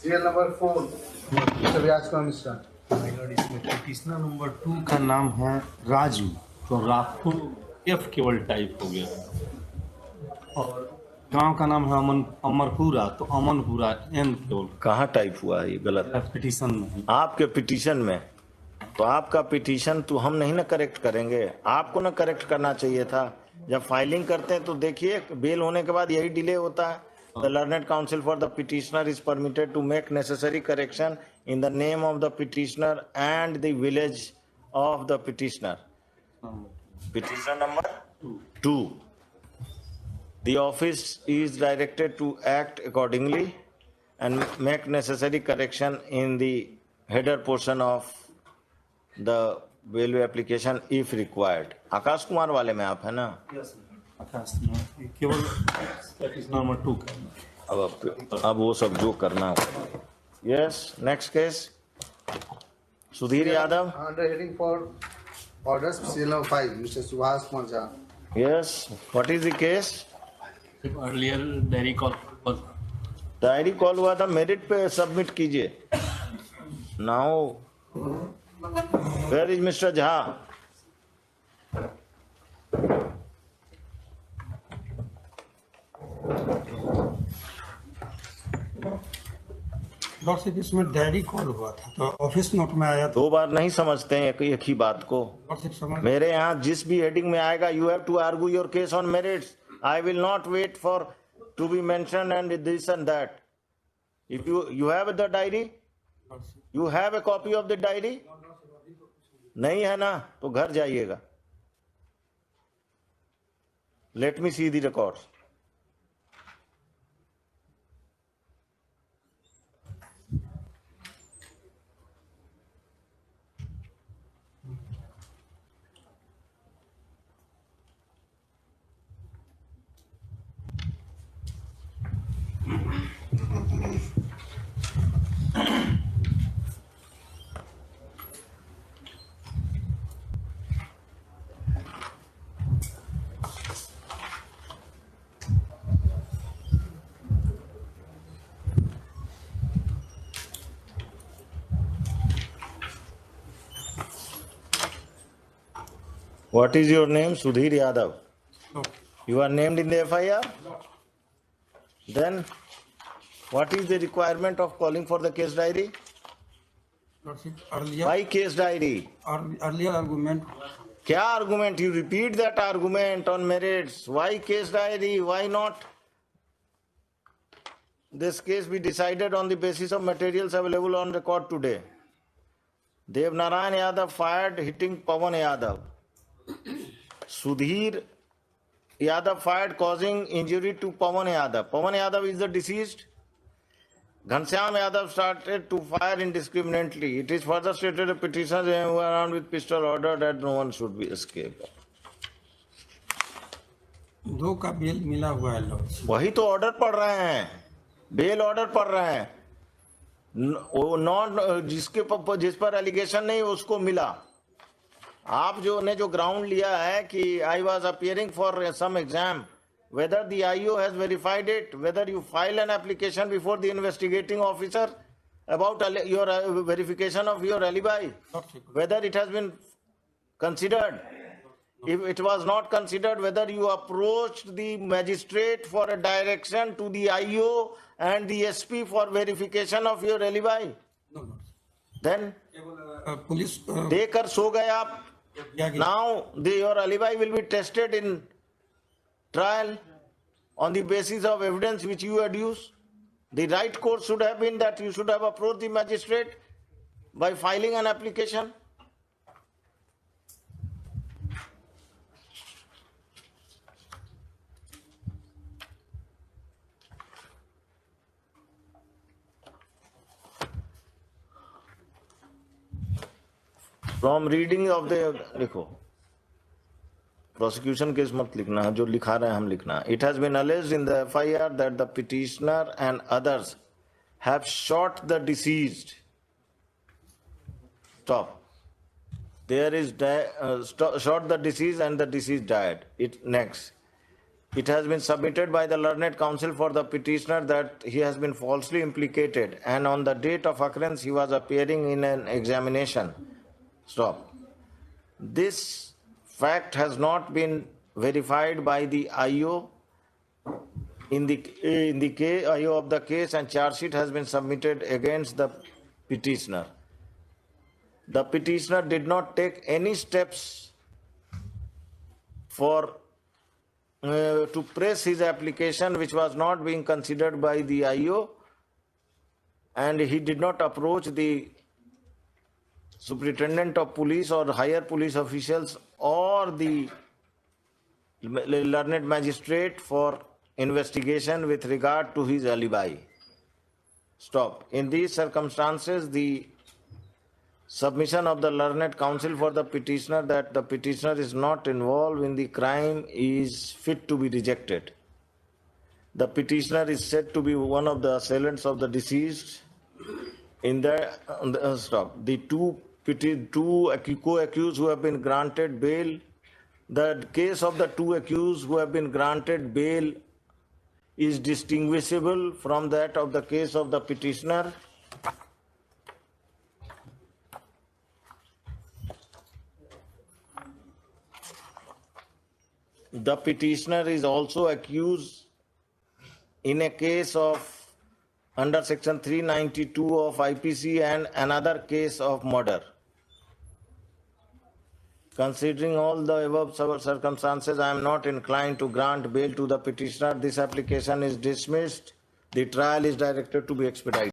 Serial number 4 mister व्यास का मिश्रा। इसमें petitioner number 2 का नाम है राजू, तो राठौर एफ केवल टाइप हो गया, और गांव का नाम है अमरपुरा, तो अमनपुरा एन केवल। कहाँ टाइप हुआ है ये गलत? पिटिशन में आपके पिटीशन में। तो आपका पिटीशन तो हम नहीं ना करेक्ट करेंगे, आपको ना करेक्ट करना चाहिए था। जब फाइलिंग करते हैं तो देखिए, बेल होने के बाद यही डिले होता है। The learned council for the petitioner is permitted to make necessary correction in the name of the petitioner and the village of the petitioner. Petition number 2, the office is directed to act accordingly and make necessary correction in the header portion of the railway application if required. Akash Kumar वाले में आप है ना? आकाश में केवल petition number 2 का। अब वो सब जो करना हो। Yes, next case Sudhir Yadav. Under heading for orders serial number 5 mister Subhash Kumar Jha. Yes, what is the case? Earlier diary call, diary call हुआ था, मेरिट पे सबमिट कीजिए। Now where is mister Jha? Lordship इसमें डायरी कॉल हुआ था, तो ऑफिस नोट में आया। 2 बार नहीं समझते हैं एक ही बात को। लॉर्डशिप समझ मेरे यहाँ जिस भी हेडिंग में आएगा, you have to argue your case on merits. I will not wait for to be mention and this and that. If you have the diary, you have a copy of the diary. नहीं है ना, तो घर जाइएगा। Let me see the records. What is your name? Sudhir Yadav. No. You are named in the FIR? Then what is the requirement of calling for the case diary? Lordship Why case diary? Earlier argument. क्या argument? You repeat that argument on merits. Why case diary? Why not this case be decided on the basis of materials available on record today? Dev Narayan Yadav fired hitting Pawan Yadav. Sudhir Yadav fired causing injury to Pawan Yadav. Pawan Yadav is the deceased. Ghanshyam Yadav started to fire indiscriminately. It is further stated the petitioners who were armed with pistol ordered that no one should be escaped. 2 का bell मिला हुआ है lordship. वही तो order पढ़ रहे हैं, bail order पढ़ रहे हैं। नॉन जिस पर एलिगेशन नहीं उसको मिला। आप जो ग्राउंड लिया है कि I was appearing for some exam, whether the IO has verified it, whether you file an application before the investigating officer about your verification of your alibi, whether it has been considered. If it was not considered, whether you approached the magistrate for a direction to the IO and the SP for verification of your alibi. Then police देकर सो गए आप। Now your alibi will be tested in trial on the basis of evidence which you adduce. The right course should have been that you should have approached the magistrate by filing an application. From reading of the, देखो prosecution case मत लिखना है, जो लिखा रहे हैं हम लिखना है। It has been alleged in the FIR that the petitioner and others have shot the deceased. Stop. There is shot the deceased and the deceased died. It next. It has been submitted by the learned counsel for the petitioner that he has been falsely implicated, and on the date of occurrence he was appearing in an examination. Stop. This fact has not been verified by the IO in the IO of the case, and charge sheet has been submitted against the petitioner. The petitioner did not take any steps for to press his application, which was not being considered by the IO, and he did not approach the superintendent of police or higher police officials or the learned magistrate for investigation with regard to his alibi. Stop. In these circumstances, the submission of the learned counsel for the petitioner that the petitioner is not involved in the crime is fit to be rejected. The petitioner is said to be one of the assailants of the deceased. In the the two co-accused who have been granted bail, the case of the two accused who have been granted bail is distinguishable from that of the case of the petitioner. The petitioner is also accused in a case of under section 392 of IPC and another case of murder. Considering all the above circumstances, I am not inclined to grant bail to the petitioner. This application is dismissed. The trial is directed to be expedited.